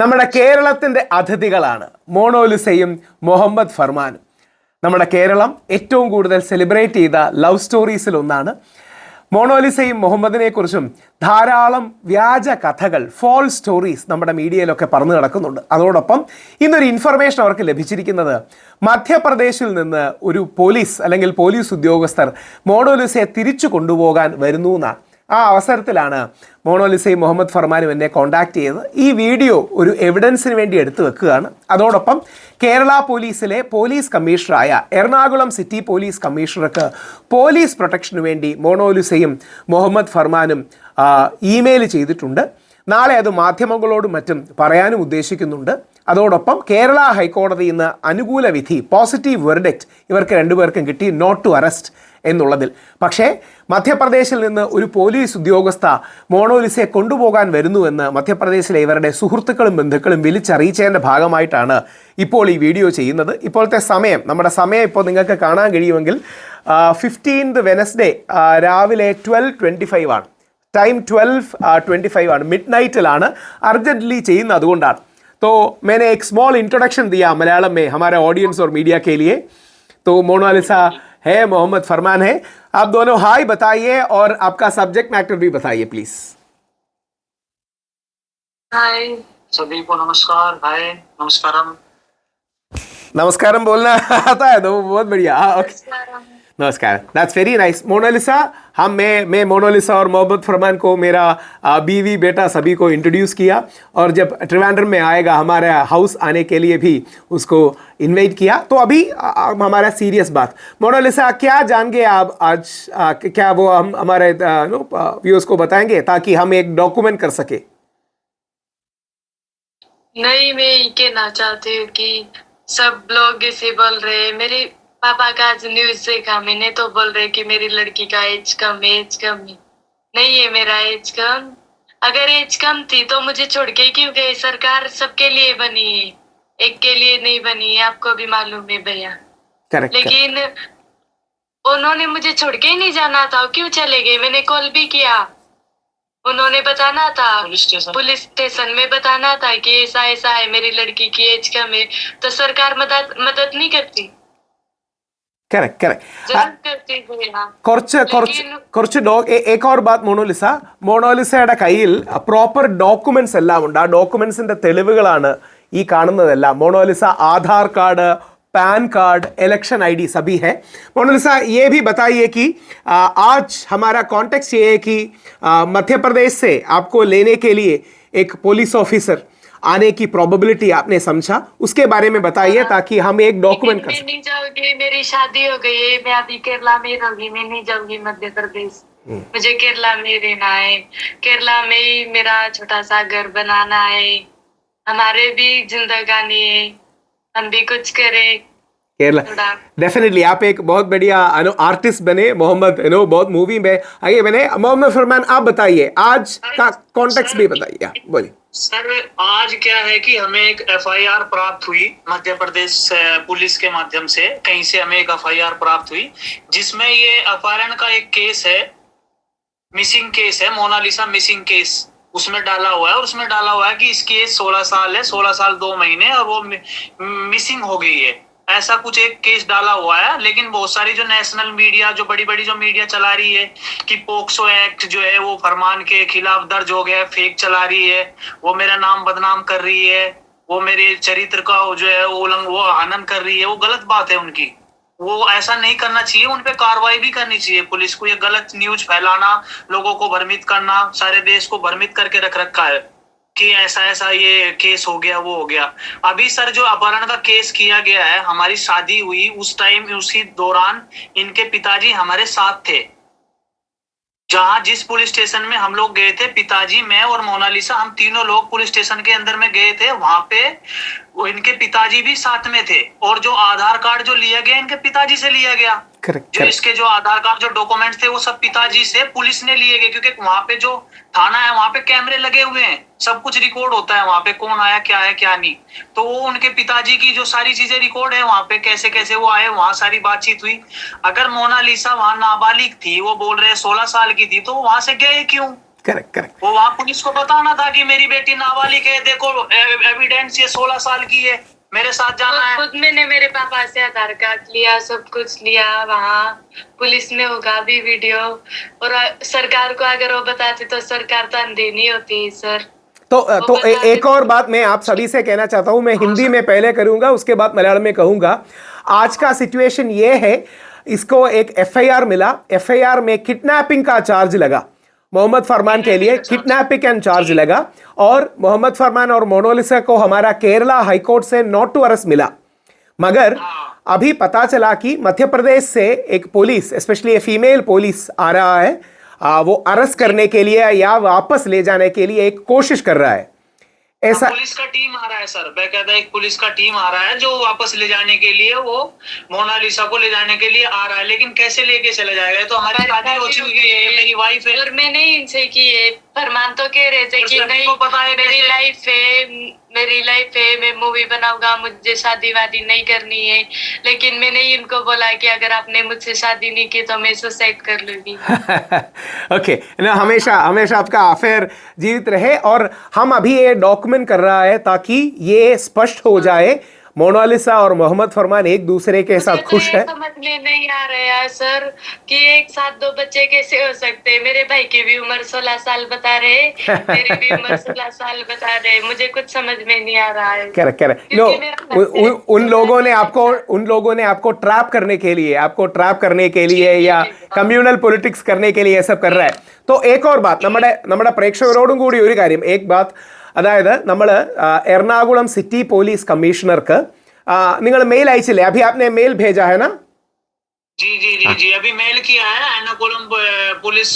നമ്മുടെ കേരളത്തിൻ്റെ അതിഥികളാണ് മോണോലിസയും മുഹമ്മദ് ഫർമാനും. നമ്മുടെ കേരളം ഏറ്റവും കൂടുതൽ സെലിബ്രേറ്റ് ചെയ്ത ലവ് സ്റ്റോറീസിൽ ഒന്നാണ്. മോണോലിസയും മുഹമ്മദിനെ കുറിച്ചും ധാരാളം വ്യാജ കഥകൾ, ഫോൾ സ്റ്റോറീസ് നമ്മുടെ മീഡിയയിലൊക്കെ പറഞ്ഞു നടക്കുന്നുണ്ട്. അതോടൊപ്പം ഇന്നൊരു ഇൻഫർമേഷൻ അവർക്ക് ലഭിച്ചിരിക്കുന്നത് മധ്യപ്രദേശിൽ നിന്ന് ഒരു പോലീസ് അല്ലെങ്കിൽ പോലീസ് ഉദ്യോഗസ്ഥർ മോണോലിസയെ തിരിച്ചു കൊണ്ടുപോകാൻ വരുന്നു എന്നാണ്. ആ അവസരത്തിലാണ് മോണോലിസയും മുഹമ്മദ് ഫർമാനും എന്നെ കോൺടാക്ട് ചെയ്ത് ഈ വീഡിയോ ഒരു എവിഡൻസിന് വേണ്ടി എടുത്തു വെക്കുകയാണ്. അതോടൊപ്പം കേരള പോലീസിലെ പോലീസ് കമ്മീഷണറായ എറണാകുളം സിറ്റി പോലീസ് കമ്മീഷണർക്ക് പോലീസ് പ്രൊട്ടക്ഷന് വേണ്ടി മോണോലിസയും മുഹമ്മദ് ഫർമാനും ഇമെയിൽ ചെയ്തിട്ടുണ്ട്. നാളെ അത് മാധ്യമങ്ങളോടും മറ്റും പറയാനും ഉദ്ദേശിക്കുന്നുണ്ട്. അതോടൊപ്പം കേരള ഹൈക്കോടതിയിൽ നിന്ന് അനുകൂല വിധി, പോസിറ്റീവ് വെർഡിക്റ്റ് ഇവർക്ക് രണ്ടുപേർക്കും കിട്ടി, നോട്ട് ടു അറസ്റ്റ് എന്നുള്ളതിൽ. പക്ഷേ മധ്യപ്രദേശിൽ നിന്ന് ഒരു പോലീസ് ഉദ്യോഗസ്ഥ മോണോലിസയെ കൊണ്ടുപോകാൻ വരുന്നുവെന്ന് മധ്യപ്രദേശിലെ ഇവരുടെ സുഹൃത്തുക്കളും ബന്ധുക്കളും വിളിച്ചറിയിച്ചതിൻ്റെ ഭാഗമായിട്ടാണ് ഇപ്പോൾ ഈ വീഡിയോ ചെയ്യുന്നത്. ഇപ്പോഴത്തെ സമയം, നമ്മുടെ സമയം ഇപ്പോൾ നിങ്ങൾക്ക് കാണാൻ കഴിയുമെങ്കിൽ 15th വെനസ്ഡേ രാവിലെ 12:25 ആണ്. ടൈം 12:25 ആണ്, മിഡ് നൈറ്റിലാണ്. അർജന്റ്ലി ചെയ്യുന്നത് അതുകൊണ്ടാണ്. तो मैंने एक स्मॉल इंट्रोडक्शन दिया मलयालम में हमारे ऑडियंस और मीडिया के लिए. तो मोनालिसा है, मोहम्मद फरमान है. आप दोनों हाय बताइए और आपका सब्जेक्ट मैटर भी बताइए प्लीज. हाय सभी को नमस्कार. हाय नमस्कारम. नमस्कारम बोलना आता है तो बहुत बढ़िया. नमस्कार, दैट्स वेरी नाइस. मोनालिसा, मैं मोनालिसा और मोहम्मद फरमान को मेरा बीवी बेटा सभी को इंट्रोड्यूस किया, और जब ट्रिवांड्रम में आएगा हमारे हाउस आने के लिए भी उसको इनवाइट किया. तो अभी हमारा सीरियस बात, मोनालिसा क्या जानेंगे आप आज, क्या वो हम हमारे व्यूअर्स को बताएंगे ताकि हम एक डॉक्यूमेंट कर सके? नहीं, मैं ये कहना चाहती हूँ कि सब लोग ऐसे बोल रहे हैं. मेरे पापा का आज न्यूज देखा मैंने, तो बोल रहे कि मेरी लड़की का एज कम है. नहीं है मेरा एज कम. अगर एज कम थी तो मुझे छोड़ के क्यों गए? सरकार सबके लिए बनी है, एक के लिए नहीं बनी है, आपको भी मालूम है भैया. लेकिन उन्होंने मुझे छोड़ के ही नहीं जाना था, क्यों चले गए? मैंने कॉल भी किया, उन्होंने बताना था, पुलिस स्टेशन में बताना था कि ऐसा ऐसा है, मेरी लड़की की एज कम है. तो सरकार मदद नहीं करती. एक और बात, മോണോലിസയുടെ കയ്യിൽ പ്രോപ്പർ ഡോക്യുമെന്റ്സ് എല്ലാം ഉണ്ട്. ആ ഡോക്യുമെന്റ്സിന്റെ തെളിവുകളാണ് ഈ കാണുന്നതെല്ലാം. Monalisa Aadhaar card, PAN card, election ID सभी है. मोनालिसा, ये भी बताइए कि आज हमारा कॉन्टेक्स्ट ये है कि मध्य प्रदेश से आपको लेने के लिए एक पुलिस ऑफिसर आने की प्रोबेबिलिटी आपने समझा, उसके बारे में बताइए ताकि हम एक डॉक्यूमेंट कर सकें. नहीं जाऊंगी, मेरी शादी हो गई है, मैं अभी केरला में रहूंगी, मैं नहीं जाऊंगी मध्य प्रदेश. मुझे केरला में रहना है. केरला में ही मेरा छोटा सा घर बनाना है. हमारे भी जिंदगानी है, हम भी कुछ करें. केरला डेफिनेटली आप एक बहुत बढ़िया आर्टिस्ट बने. मोहम्मद बहुत मूवी में आगे बने. मोहम्मद फरमान, आप बताइए आज का कॉन्टेक्स्ट भी बताइए, बोलिए. सर, आज क्या है कि हमें एक एफआईआर प्राप्त हुई मध्य प्रदेश पुलिस के माध्यम से. कहीं से हमें एक एफआईआर प्राप्त हुई जिसमें ये अपहरण का एक केस है, मिसिंग केस है, मोनालिसा मिसिंग केस उसमें डाला हुआ है. और उसमें डाला हुआ है कि इसकी एज 16 साल है, 16 साल 2 महीने, और वो मिसिंग हो गई है. ऐसा कुछ एक केस डाला हुआ है. लेकिन बहुत सारी जो नेशनल मीडिया, जो बड़ी बड़ी जो मीडिया चला रही है कि पोक्सो एक्ट जो है वो फरमान के खिलाफ दर्ज हो गया है, फेक चला रही है, वो मेरा नाम बदनाम कर रही है, वो मेरे चरित्र का जो है वो हनन कर रही है. वो गलत बात है उनकी. वो ऐसा नहीं करना चाहिए. उन पे कार्रवाई भी करनी चाहिए पुलिस को. ये गलत न्यूज फैलाना, लोगों को भ्रमित करना, सारे देश को भ्रमित करके रख रखा है कि ऐसा ऐसा ये केस हो गया, वो हो गया. अभी सर जो अपहरण का केस किया गया है, हमारी शादी हुई उस टाइम, उसी दौरान इनके पिताजी हमारे साथ थे. जहां जिस पुलिस स्टेशन में हम लोग गए थे, पिताजी, मैं और मोनालिसा, हम तीनों लोग पुलिस स्टेशन के अंदर में गए थे. वहां पे वो इनके पिताजी भी साथ में थे. और जो आधार कार्ड जो लिया गया इनके पिताजी से लिया गया. जो इसके जो आधार कार्ड जो डॉक्यूमेंट्स थे वो सब पिताजी से पुलिस ने लिए गए, क्योंकि वहां पे जो थाना है वहां पे कैमरे लगे हुए हैं, सब कुछ रिकॉर्ड होता है वहां पे, कौन आया क्या है क्या नहीं. तो वो उनके पिताजी की जो सारी चीजें रिकॉर्ड है वहां पे, कैसे कैसे वो आए, वहां सारी बातचीत हुई. अगर मोनालिसा वहां नाबालिग थी, वो बोल रहे 16 साल की थी, तो वहां से गए क्यों? Correct correct. वो वहाँ पुलिस को बताना था कि मेरी बेटी नाबालिग है, देखो एविडेंस ये 16 साल की है, मेरे साथ जाना है। खुद मैंने मेरे पापा से आधार कार्ड लिया, सब कुछ लिया, वहाँ पुलिस ने होगा भी वीडियो, और सरकार को अगर वो बताते तो सरकार तो अंधी नहीं होती सर। तो एक और बात मैं आप सभी से कहना चाहता हूं, मैं हिंदी में पहले करूंगा, उसके बाद मलयालम में कहूंगा। आज का सिचुएशन ये है, इसको एक एफआईआर मिला, एफआईआर में किडनैपिंग का चार्ज लगा मोहम्मद फरमान के लिए, किडनैपिंग एंड चार्ज लगा, और मोहम्मद फरमान और मोनालिसा को हमारा केरला हाईकोर्ट से नॉट टू अरेस्ट मिला। मगर अभी पता चला कि मध्य प्रदेश से एक पुलिस, स्पेशली फीमेल पुलिस आ रहा है, वो अरेस्ट करने के लिए या वापस ले जाने के लिए एक कोशिश कर रहा है। ऐसा पुलिस का टीम आ रहा है सर, बेकायदा एक पुलिस का टीम आ रहा है जो वापस ले जाने के लिए, वो मोनालिसा को ले जाने के लिए आ रहा है। लेकिन कैसे लेके चले जाएगा? तो हमारी शादी हो चुकी है, मेरी वाइफ है। और मैंने इनसे की है, फरमान तो कह रहे थे कि नहीं पता है मेरी लाइफ है, मैं मूवी बनाऊंगा, मुझे शादी वादी नहीं करनी है। लेकिन मैंने इनको बोला कि अगर आपने मुझसे शादी नहीं की तो मैं सुसाइड कर लूंगी। ओके ना, हमेशा हमेशा आपका अफेयर जीवित रहे। और हम अभी ये डॉक्यूमेंट कर रहा है ताकि ये स्पष्ट हो जाए मोनालिसा और मोहम्मद फरमान एक दूसरे के साथ खुश है। समझ में नहीं आ रहा है सर कि एक साथ दो बच्चे कैसे हो सकते हैं। मेरे भाई की भी उम्र 16 साल बता रहे, मेरी भी उम्र 16 साल बता रहे, मुझे कुछ समझ में नहीं आ रहा है। Correct correct. नो, उन लोगों ने आपको ट्रैप करने के लिए या കമ്മ്യൂണൽ പൊളിറ്റിക്സ് करने के लिए सब कर रहा है। तो एक और बात, നമ്മുടെ പ്രേക്ഷകരോടും കൂടി ഒരു കാര്യം, एक बात, അതായത് നമ്മൾ എറണാകുളം സിറ്റി പോലീസ് കമ്മീഷണർക്ക് നിങ്ങൾ മെയിൽ അയച്ചില്ലേ? अभी आपने मेल भेजा है ना? जी जी जी जी, अभी मेल किया है एर्नाकुलम पुलिस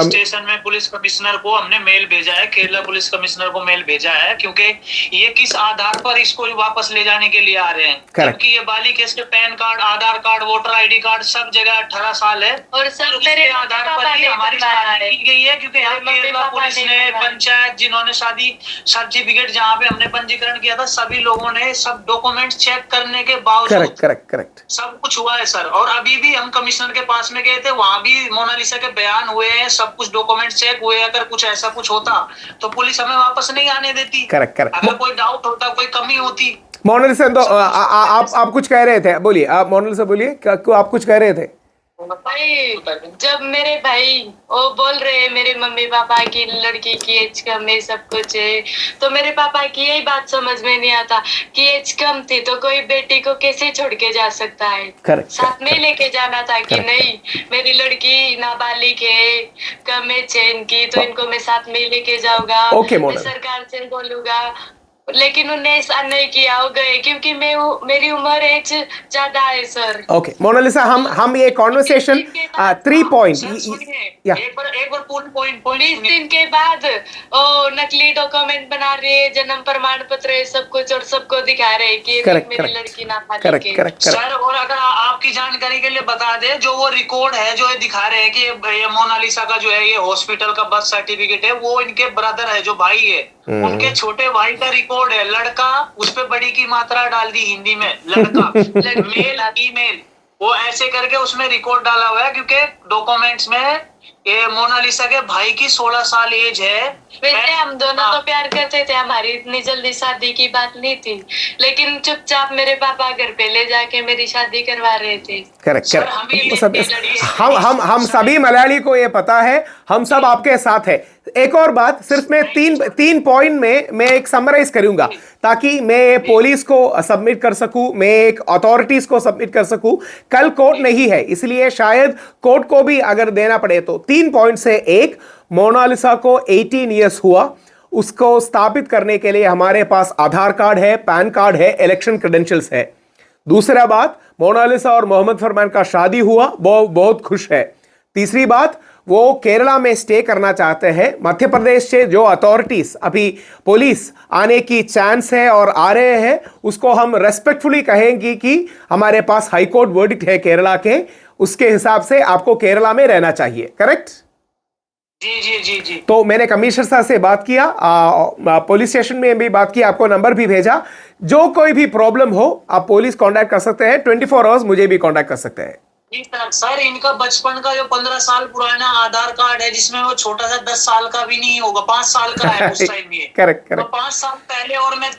स्टेशन में पुलिस कमिश्नर को हमने मेल भेजा है, केरला पुलिस कमिश्नर को मेल भेजा है, क्योंकि ये किस आधार पर इसको वापस ले जाने के लिए आ रहे हैं। क्योंकि ये बाली केस के पैन कार्ड, आधार कार्ड, वोटर आईडी कार्ड सब जगह 18 साल है, और सब मेरे आधार पर ही हमारी शादी की गई है। क्योंकि यहाँ केरला पुलिस ने, पंचायत जिन्होंने शादी सर्टिफिकेट जहाँ पे हमने पंजीकरण किया था, सभी लोगों ने सब डॉक्यूमेंट चेक करने के बावजूद करेक्ट सब कुछ हुआ है सर। और अभी हम कमिश्नर के पास में गए थे, वहां भी मोनालिसा के बयान हुए हैं, सब कुछ डॉक्यूमेंट चेक हुए। अगर कुछ ऐसा कुछ होता तो पुलिस हमें वापस नहीं आने देती। करेक्ट। अगर कोई डाउट होता, कोई कमी होती। मोनालिसा तो आप कुछ कह रहे थे, बोलिए आप मोनालिसा, बोलिए आप कुछ कह रहे थे। भाई जब मेरे भाई वो बोल रहे हैं मेरे मम्मी पापा की लड़की की एज कम है, सब कुछ है, तो मेरे पापा की यही बात समझ में नहीं आता कि एज कम थी तो कोई बेटी को कैसे छोड़ के जा सकता है। साथ में लेके जाना था कि नहीं मेरी लड़की नाबालिग है, कम एज है इनकी, तो इनको मैं साथ में लेके जाऊंगा, मैं सरकार से बोलूंगा। लेकिन उन्हें ऐसा नहीं किया, हो गए, क्योंकि मेरी उम्र एज ज्यादा है सर। ओके मोनालिसा, हम ये कॉन्वर्सेशन 3 पॉइंट एक बार पॉइंट 20 दिन के बाद ओ नकली डॉक्यूमेंट बना रहे हैं, जन्म प्रमाण पत्र सब कुछ, और सबको दिखा रहे हैं कि मेरी लड़की नाबालिग है सर। और अगर आपकी जानकारी के लिए बता दे, जो वो रिकॉर्ड है जो ये दिखा रहे हैं कि ये मोनालिसा का जो है ये हॉस्पिटल का बर्थ सर्टिफिकेट है, वो इनके ब्रदर है जो भाई है, उनके छोटे भाई का रिकॉर्ड है। लड़का, उस पे बड़ी की मात्रा डाल दी हिंदी में, लड़का मेल फीमेल, वो ऐसे करके उसमें रिकॉर्ड डाला हुआ है, क्योंकि डॉक्यूमेंट्स में ये मोनालिसा के भाई की 16 साल एज है। वैसे हम दोनों तो प्यार करते थे, हमारी इतनी जल्दी शादी की बात नहीं थी, लेकिन चुपचाप मेरे पापा घर पे ले जाके मेरी शादी करवा रहे थे। करेक्ट। हम सभी मलयाली को ये पता है, हम सब आपके साथ है। एक और बात, सिर्फ मैं तीन पॉइंट में मैं एक समराइज करूंगा ताकि मैं पुलिस को सबमिट कर सकूं, मैं एक अथॉरिटीज को सबमिट कर सकूं। कल कोर्ट नहीं है, इसलिए शायद कोर्ट को भी अगर देना पड़े तो 3 पॉइंट से एक, मोनालिसा को 18 ईयर्स हुआ, उसको स्थापित करने के लिए हमारे पास आधार कार्ड है, पैन कार्ड है, इलेक्शन क्रेडेंशियल्स है। दूसरा बात, मोनालिसा और मोहम्मद फरमान का शादी हुआ, बहुत खुश है। तीसरी बात, वो केरला में स्टे करना चाहते हैं। मध्य प्रदेश से जो अथॉरिटीज, अभी पुलिस आने की चांस है और आ रहे हैं, उसको हम रेस्पेक्टफुली कहेंगे कि हमारे पास हाईकोर्ट वर्डिक्ट है केरला के, उसके हिसाब से आपको केरला में रहना चाहिए। करेक्ट? जी जी जी जी। तो मैंने कमिश्नर साहब से बात किया, पुलिस स्टेशन में भी बात की, आपको नंबर भी भेजा। जो कोई भी प्रॉब्लम हो आप पुलिस कांटेक्ट कर सकते हैं, 24 आवर्स मुझे भी कांटेक्ट कर सकते हैं। जी सर, इनका बचपन का जो 15 साल पुराना आधार कार्ड है, जिसमें वो छोटा सा 10 साल का भी नहीं होगा, 5 साल का है उस टाइम ये। करेक्ट तो करेक्ट 5 साल पहले और मैं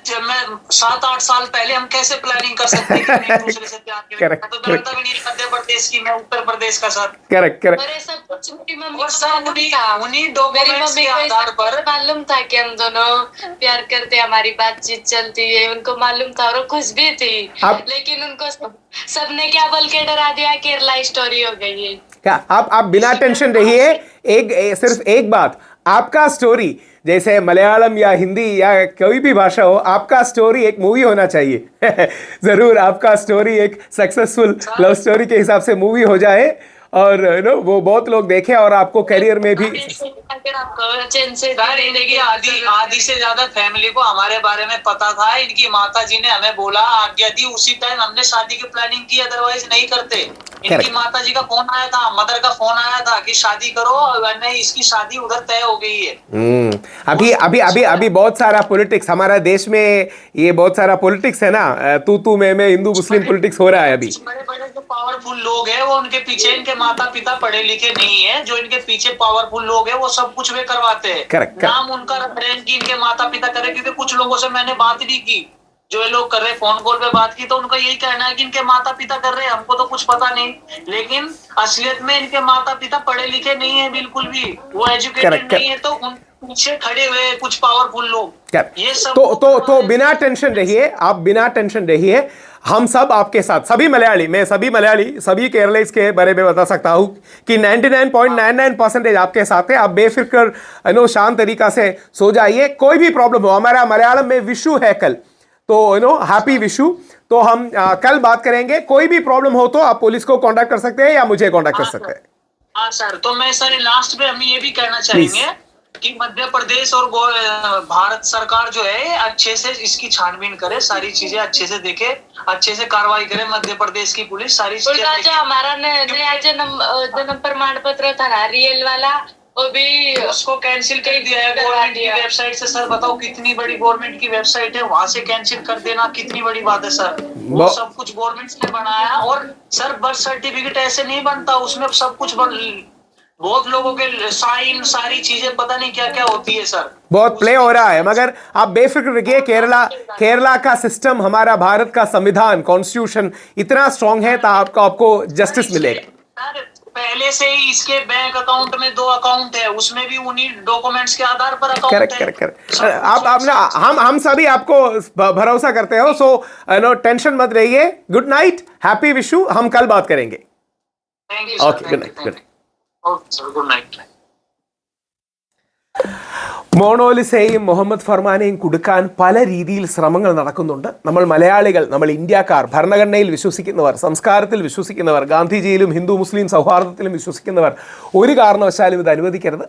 7-8 साल पहले हम कैसे प्लानिंग कर सकते हैं कि हम एक दूसरे से प्यार करें? Correct, मैं तो जानता भी नहीं मध्य प्रदेश की, मैं उत्तर प्रदेश का सर। Correct correct. अरे सब कुछ मेरी मम्मी और को सर मालूम था। उन्हीं मेरी डॉक्यूमेंट्स मम्मी के को आधार इसका पर मालूम था कि हम दोनों प्यार करते हैं, हमारी बातचीत चलती है, उनको मालूम था और वो खुश भी थी। लेकिन उनको सबने क्या बोल के डरा दिया, केरला स्टोरी हो गई है। क्या आप बिना टेंशन रहिए। सिर्फ एक बात, आपका स्टोरी जैसे मलयालम या हिंदी या कोई भी भाषा हो, आपका स्टोरी एक मूवी होना चाहिए। जरूर आपका स्टोरी एक सक्सेसफुल लव स्टोरी के हिसाब से मूवी हो जाए और वो बहुत लोग देखें और आपको करियर में भी। आधी से ज्यादा फैमिली को हमारे बारे में पता था। इनकी माता जी ने हमें बोला, आज्ञा दी, उसी टाइम हमने शादी की प्लानिंग की, अदरवाइज नहीं करते। इनकी माता जी का फोन आया था, मदर का फोन आया था कि शादी करो, वरना इसकी शादी उधर तय हो गई है। अभी अभी अभी अभी बहुत सारा पॉलिटिक्स हमारा देश में, ये बहुत सारा पॉलिटिक्स है ना, तू मैं हिंदू मुस्लिम पॉलिटिक्स हो रहा है अभी। बड़े बड़े जो पावरफुल लोग हैं, वो उनके पीछे, इनके माता पिता पढ़े लिखे नहीं है, जो इनके पीछे पावरफुल लोग हैं वो सब कुछ वे करवाते हैं। Correct, नाम उनका रख रहे हैं कि इनके माता पिता करे, क्योंकि कुछ लोगों से मैंने बात भी की, जो ये लोग कर रहे, फोन कॉल पे बात की, तो उनका यही कहना है कि इनके माता पिता कर रहे हैं, हमको तो कुछ पता नहीं। लेकिन असलियत में इनके माता पिता पढ़े लिखे नहीं है बिल्कुल भी, वो एजुकेटेड नहीं है, तो उन पीछे खड़े हुए कुछ पावरफुल लोग, ये सब। तो बिना टेंशन रहिए, आप बिना टेंशन रहिए, हम सब आपके साथ, सभी मलयाली, मैं सभी मलयाली सभी केरलीज के बारे में बता सकता हूँ कि 99.99% आपके साथ है। आप बेफिक्र शांत तरीका से सो जाइए। कोई भी प्रॉब्लम हो, हमारा मलयालम में विशु है कल, तो हैप्पी विशु। तो हम कल बात करेंगे। कोई भी प्रॉब्लम हो तो आप पुलिस को कांटेक्ट कर सकते हैं या मुझे कांटेक्ट कर सकते हैं। हाँ सर, तो मैं सर लास्ट में हम ये भी कहना चाहेंगे कि मध्य प्रदेश और भारत सरकार जो है अच्छे से इसकी छानबीन करे, सारी चीजें अच्छे से देखे, अच्छे से कार्रवाई करे। मध्य प्रदेश की पुलिस सारी चीजें। जो हमारा नया जन्म प्रमाण पत्र था ना, रियल वाला, वो भी उसको कैंसिल कर दिया है गवर्नमेंट की वेबसाइट से। सर बताओ, कितनी बड़ी गवर्नमेंट की वेबसाइट है, वहां से कैंसिल कर देना कितनी बड़ी बात है सर। वो सब कुछ गवर्नमेंट ने बनाया। और सर बर्थ सर्टिफिकेट ऐसे नहीं बनता, उसमें सब कुछ बहुत लोगों के साइन, सारी चीजें, पता नहीं क्या क्या होती है सर। बहुत प्ले हो रहा है, मगर आप बेफिक्र रहिए। केरला का सिस्टम, हमारा भारत का संविधान, कॉन्स्टिट्यूशन इतना स्ट्रांग है तो आपको जस्टिस मिलेगा। सर पहले से ही इसके बैंक अकाउंट में 2 अकाउंट है, उसमें भी उन्हीं डॉक्यूमेंट्स के आधार पर अकाउंट है। करेक्ट। हम सभी आपको भरोसा करते हो, सो टेंशन मत रहिए। गुड नाइट, हैप्पी विशु, हम कल बात करेंगे। Thank you. Okay, good night. Okay sir, good night. മോണോലിസയെയും മുഹമ്മദ് ഫർമാനെയും കുടുക്കാൻ പല രീതിയിൽ ശ്രമങ്ങൾ നടക്കുന്നുണ്ട്. നമ്മൾ മലയാളികൾ, നമ്മൾ ഇന്ത്യക്കാർ, ഭരണഘടനയിൽ വിശ്വസിക്കുന്നവർ, സംസ്കാരത്തിൽ വിശ്വസിക്കുന്നവർ, ഗാന്ധിജിയിലും ഹിന്ദു മുസ്ലിം സൗഹാർദ്ദത്തിലും വിശ്വസിക്കുന്നവർ ഒരു കാരണവശാലും ഇത് അനുവദിക്കരുത്.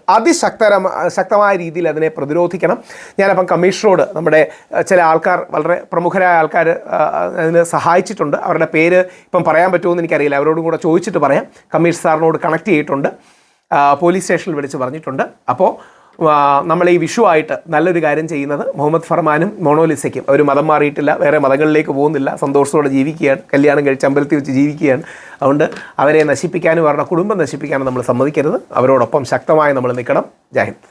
ശക്തമായ രീതിയിൽ അതിനെ പ്രതിരോധിക്കണം. ഞാനപ്പം കമ്മീഷണറോട്, നമ്മുടെ ചില ആൾക്കാർ, വളരെ പ്രമുഖരായ ആൾക്കാർ അതിന് സഹായിച്ചിട്ടുണ്ട്. അവരുടെ പേര് ഇപ്പം പറയാൻ പറ്റുമെന്ന് എനിക്കറിയില്ല, അവരോടും കൂടെ ചോദിച്ചിട്ട് പറയാം. കമ്മീഷണർ സാറിനോട് കണക്ട് ചെയ്തിട്ടുണ്ട്, പോലീസ് സ്റ്റേഷനിൽ വിളിച്ച് പറഞ്ഞിട്ടുണ്ട്. അപ്പോൾ നമ്മൾ ഈ വിഷു ആയിട്ട് നല്ലൊരു കാര്യം ചെയ്യുന്നത്, മുഹമ്മദ് ഫർമാനും മോണോലിസയ്ക്കും, അവർ മതം മാറിയിട്ടില്ല, വേറെ മതങ്ങളിലേക്ക് പോകുന്നില്ല, സന്തോഷത്തോടെ ജീവിക്കുകയാണ്, കല്യാണം കഴിച്ച് അമ്പലത്തിൽ വെച്ച് ജീവിക്കുകയാണ്. അതുകൊണ്ട് അവരെ നശിപ്പിക്കാനും അവരുടെ കുടുംബം നശിപ്പിക്കാനും നമ്മൾ സമ്മതിക്കരുത്. അവരോടൊപ്പം ശക്തമായി നമ്മൾ നിൽക്കണം. ജയ് ഹിന്ദ്.